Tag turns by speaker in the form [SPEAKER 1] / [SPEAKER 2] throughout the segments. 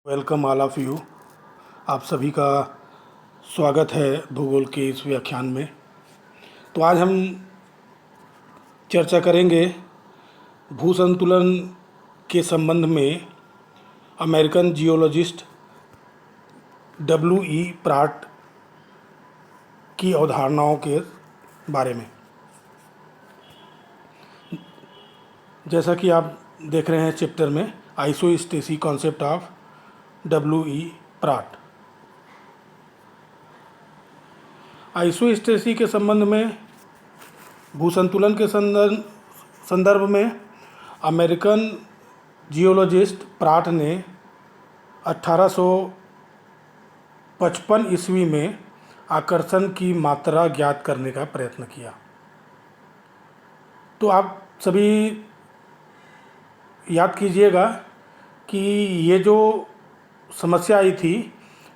[SPEAKER 1] Welcome all of you. आप सभी का स्वागत है भूगोल के इस व्याख्यान में। तो आज हम चर्चा करेंगे भू संतुलन के संबंध में अमेरिकन जियोलॉजिस्ट W.E. प्राट की अवधारणाओं के बारे में। जैसा कि आप देख रहे हैं चैप्टर में isostasy concept of W.E. Pratt. Isostasy के संबंध में भूसंतुलन के संदर्भ में अमेरिकन जियोलॉजिस्ट प्राट ने 1855 ईस्वी में आकर्षण की मात्रा ज्ञात करने का प्रयत्न किया। तो आप सभी याद कीजिएगा कि ये जो समस्या आई थी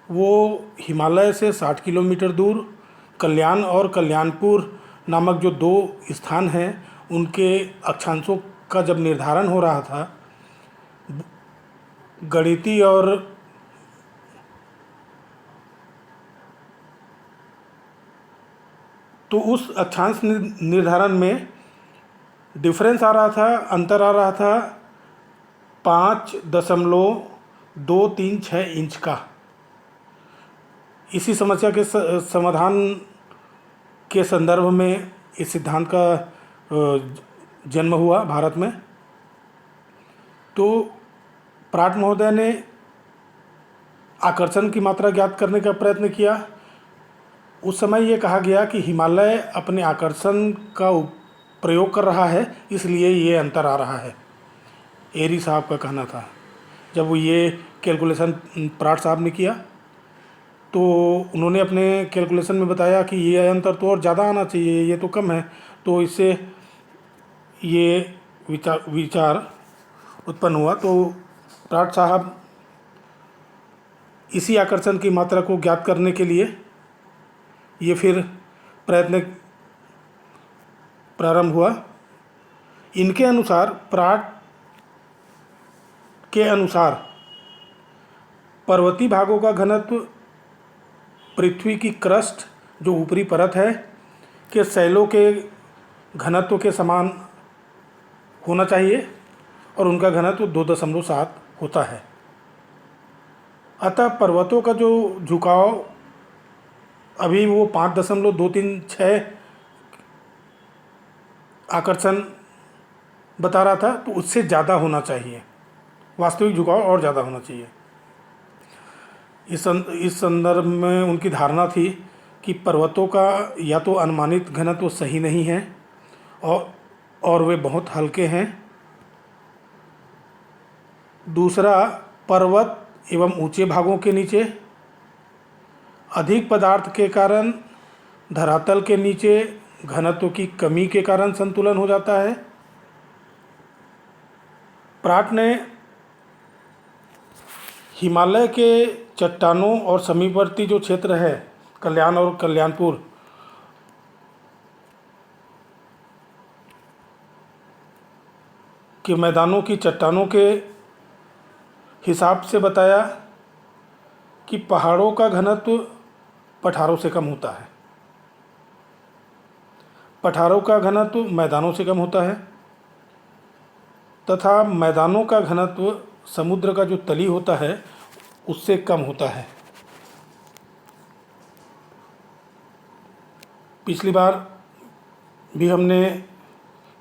[SPEAKER 1] वो हिमालय से 60 किलोमीटर दूर कल्याण और कल्याणपुर नामक जो दो स्थान हैं उनके अक्षांशों का जब निर्धारण हो रहा था, गणितीय और तो उस अक्षांश निर्धारण में डिफरेंस आ रहा था, अंतर आ रहा था 5.236 इंच का। इसी समस्या के समाधान के संदर्भ में इस सिद्धांत का जन्म हुआ भारत में। तो प्राट महोदय ने आकर्षण की मात्रा ज्ञात करने का प्रयत्न किया। उस समय ये कहा गया कि हिमालय अपने आकर्षण का प्रयोग कर रहा है, इसलिए ये अंतर आ रहा है। एरी साहब का कहना था। जब वो ये कैलकुलेशन प्राट साहब ने किया तो उन्होंने अपने कैलकुलेशन में बताया कि ये अंतर तो और ज़्यादा आना चाहिए, ये तो कम है। तो इससे ये विचार उत्पन्न हुआ। तो प्राट साहब इसी आकर्षण की मात्रा को ज्ञात करने के लिए ये फिर प्रयत्न प्रारंभ हुआ। इनके अनुसार, प्राट के अनुसार पर्वतीय भागों का घनत्व पृथ्वी की क्रस्ट जो ऊपरी परत है के शैलों के घनत्व के समान होना चाहिए और उनका घनत्व 2.7 होता है। अतः पर्वतों का जो झुकाव अभी वो 5.236 आकर्षण बता रहा था, तो उससे ज़्यादा होना चाहिए, वास्तविक झुकाव और ज़्यादा होना चाहिए। इस संदर्भ में उनकी धारणा थी कि पर्वतों का या तो अनुमानित घनत्व सही नहीं है और वे बहुत हल्के हैं। दूसरा, पर्वत एवं ऊंचे भागों के नीचे अधिक पदार्थ के कारण धरातल के नीचे घनत्व की कमी के कारण संतुलन हो जाता है। प्राट ने हिमालय के चट्टानों और समीपवर्ती जो क्षेत्र है कल्याण और कल्याणपुर के मैदानों की चट्टानों के हिसाब से बताया कि पहाड़ों का घनत्व पठारों से कम होता है, पठारों का घनत्व मैदानों से कम होता है तथा मैदानों का घनत्व समुद्र का जो तली होता है उससे कम होता है। पिछली बार भी हमने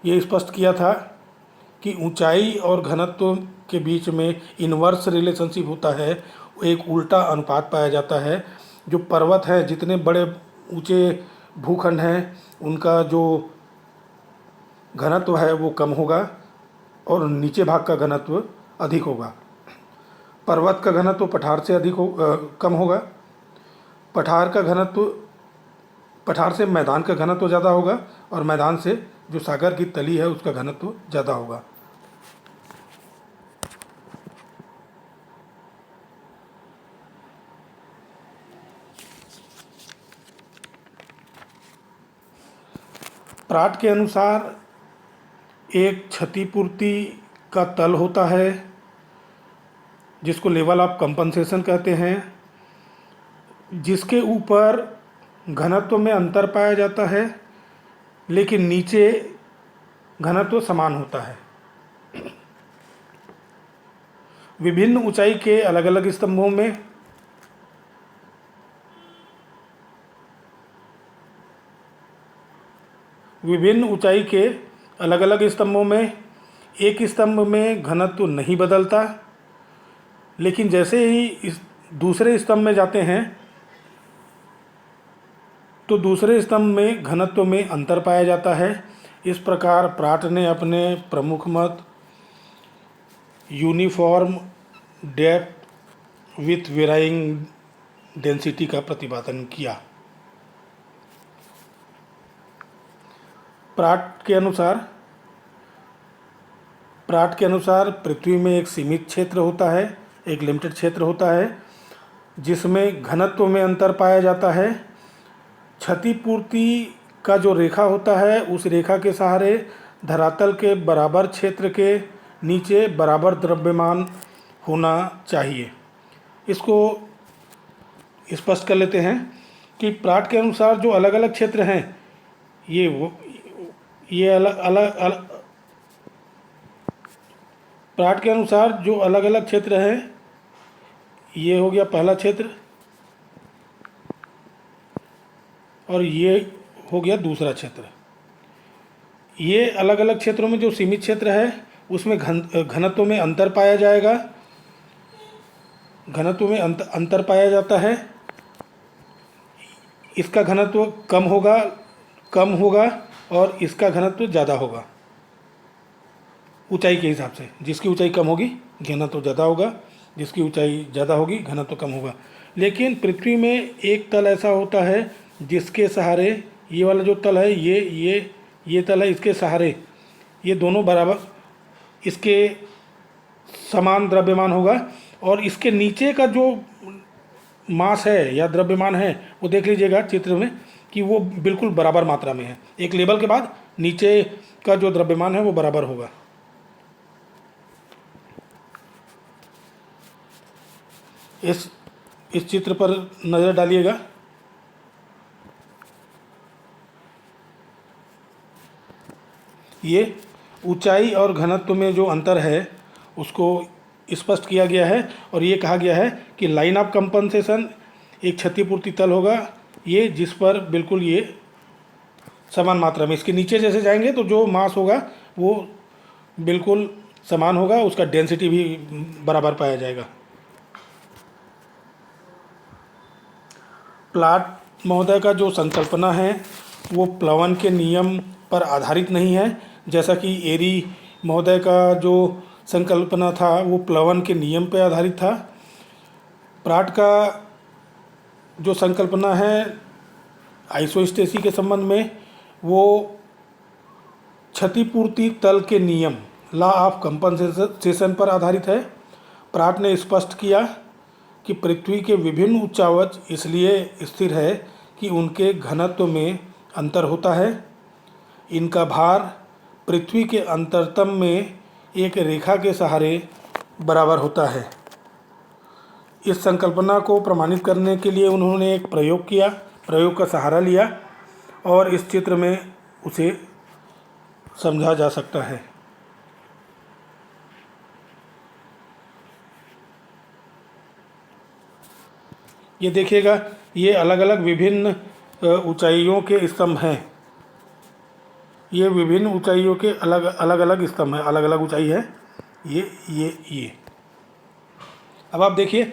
[SPEAKER 1] ये स्पष्ट किया था कि ऊंचाई और घनत्व के बीच में इन्वर्स रिलेशनशिप होता है, एक उल्टा अनुपात पाया जाता है। जो पर्वत है, जितने बड़े ऊंचे भूखंड हैं, उनका जो घनत्व है वो कम होगा और नीचे भाग का घनत्व अधिक होगा। पर्वत का घनत्व पठार से कम होगा। पठार से मैदान का घनत्व ज़्यादा होगा और मैदान से जो सागर की तली है उसका घनत्व ज़्यादा होगा। प्राट के अनुसार एक क्षतिपूर्ति का तल होता है जिसको लेवल ऑफ कंपनसेशन कहते हैं, जिसके ऊपर घनत्व में अंतर पाया जाता है लेकिन नीचे घनत्व समान होता है। विभिन्न ऊंचाई के अलग अलग स्तंभों में एक स्तंभ में घनत्व नहीं बदलता, लेकिन जैसे ही इस दूसरे स्तंभ में जाते हैं तो दूसरे स्तंभ में घनत्व में अंतर पाया जाता है। इस प्रकार प्राट ने अपने प्रमुख मत uniform depth with varying density का प्रतिपादन किया। प्राट के अनुसार पृथ्वी में एक सीमित क्षेत्र होता है, एक लिमिटेड क्षेत्र होता है जिसमें घनत्व में अंतर पाया जाता है। क्षतिपूर्ति का जो रेखा होता है उस रेखा के सहारे धरातल के बराबर क्षेत्र के नीचे बराबर द्रव्यमान होना चाहिए। इसको स्पष्ट कर लेते हैं कि प्राट के अनुसार जो अलग अलग क्षेत्र हैं प्राट के अनुसार जो अलग अलग क्षेत्र हैं, ये हो गया पहला क्षेत्र और ये हो गया दूसरा क्षेत्र। ये अलग अलग क्षेत्रों में जो सीमित क्षेत्र है उसमें घनत्व में अंतर पाया जाएगा, घनत्व में अंतर पाया जाता है। इसका घनत्व कम होगा और इसका घनत्व ज़्यादा होगा ऊंचाई के हिसाब से। जिसकी ऊंचाई कम होगी घनत्व ज़्यादा होगा, जिसकी ऊंचाई ज़्यादा होगी घनत्व कम होगा। लेकिन पृथ्वी में एक तल ऐसा होता है जिसके सहारे ये वाला जो तल है ये तल है, इसके सहारे ये दोनों बराबर इसके समान द्रव्यमान होगा और इसके नीचे का जो मास है या द्रव्यमान है वो देख लीजिएगा चित्र में कि वो बिल्कुल बराबर मात्रा में है। एक लेवल के बाद नीचे का जो द्रव्यमान है वो बराबर होगा। इस चित्र पर नज़र डालिएगा। ये ऊंचाई और घनत्व में जो अंतर है उसको स्पष्ट किया गया है और ये कहा गया है कि लाइन ऑफ कंपनसेशन एक क्षतिपूर्ति तल होगा ये, जिस पर बिल्कुल ये समान मात्रा में, इसके नीचे जैसे जाएंगे तो जो मास होगा वो बिल्कुल समान होगा, उसका डेंसिटी भी बराबर पाया जाएगा। प्लाट महोदय का जो संकल्पना है वो प्लवन के नियम पर आधारित नहीं है, जैसा कि एरी महोदय का जो संकल्पना था वो प्लवन के नियम पर आधारित था। प्राट का जो संकल्पना है आइसोस्टेसी के संबंध में वो क्षतिपूर्ति तल के नियम लॉ ऑफ कंपनसेशन पर आधारित है। प्राट ने स्पष्ट किया कि पृथ्वी के विभिन्न उच्चावच इसलिए स्थिर है कि उनके घनत्व में अंतर होता है। इनका भार पृथ्वी के अंतरतम में एक रेखा के सहारे बराबर होता है। इस संकल्पना को प्रमाणित करने के लिए उन्होंने एक प्रयोग किया, प्रयोग का सहारा लिया और इस चित्र में उसे समझा जा सकता है। ये देखिएगा, ये अलग अलग विभिन्न ऊंचाइयों के स्तंभ हैं। ये विभिन्न ऊंचाइयों के अलग अलग स्तंभ हैं, अलग अलग ऊंचाई है ये। अब आप देखिए,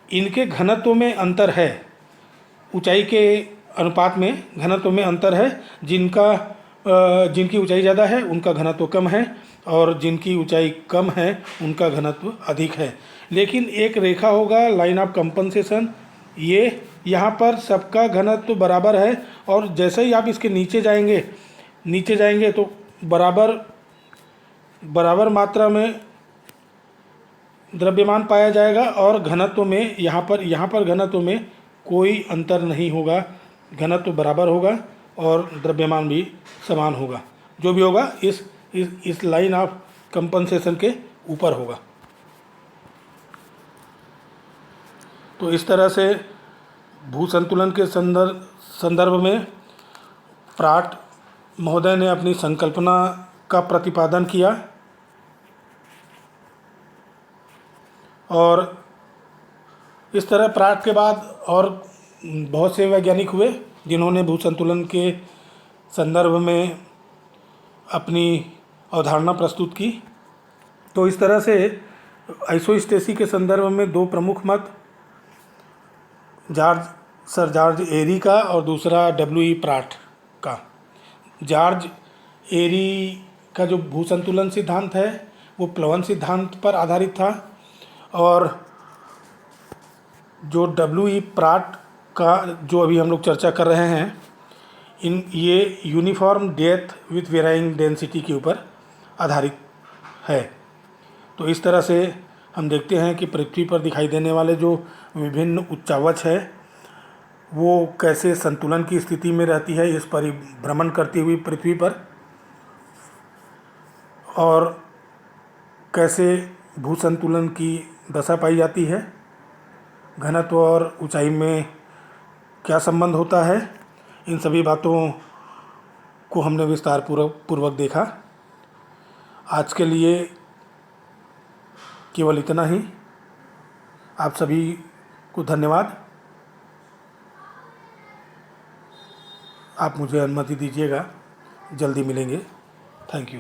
[SPEAKER 1] इनके घनत्व में अंतर है, ऊंचाई के अनुपात में घनत्व में अंतर है। जिनकी ऊंचाई ज़्यादा है उनका घनत्व कम है और जिनकी ऊंचाई कम है उनका घनत्व अधिक है। लेकिन एक रेखा होगा लाइन ऑफ कंपनसेशन, ये यहाँ पर सबका घनत्व बराबर है और जैसे ही आप इसके नीचे जाएंगे तो बराबर मात्रा में द्रव्यमान पाया जाएगा और घनत्व में यहाँ पर घनत्व में कोई अंतर नहीं होगा, घनत्व बराबर होगा और द्रव्यमान भी समान होगा। जो भी होगा इस लाइन ऑफ कंपनसेशन के ऊपर होगा। तो इस तरह से भू संतुलन के संदर्भ में प्राट महोदय ने अपनी संकल्पना का प्रतिपादन किया और इस तरह प्राट के बाद और बहुत से वैज्ञानिक हुए जिन्होंने भू संतुलन के संदर्भ में अपनी अवधारणा प्रस्तुत की। तो इस तरह से आइसोस्टेसी के संदर्भ में दो प्रमुख मत, सर जॉर्ज एरी का और दूसरा डब्ल्यू.ई. प्राट का। जॉर्ज एरी का जो भू संतुलन सिद्धांत है वो प्लवन सिद्धांत पर आधारित था और जो डब्ल्यू.ई. प्राट का जो अभी हम लोग चर्चा कर रहे हैं ये uniform depth with varying density के ऊपर आधारित है। तो इस तरह से हम देखते हैं कि पृथ्वी पर दिखाई देने वाले जो विभिन्न उच्चावच है वो कैसे संतुलन की स्थिति में रहती है इस परिभ्रमण करती हुई पृथ्वी पर, और कैसे भू संतुलन की दशा पाई जाती है, घनत्व और ऊंचाई में क्या संबंध होता है। इन सभी बातों को हमने विस्तार पूर्वक देखा। आज के लिए केवल इतना ही। आप सभी को धन्यवाद। आप मुझे अनुमति दीजिएगा, जल्दी मिलेंगे। Thank you.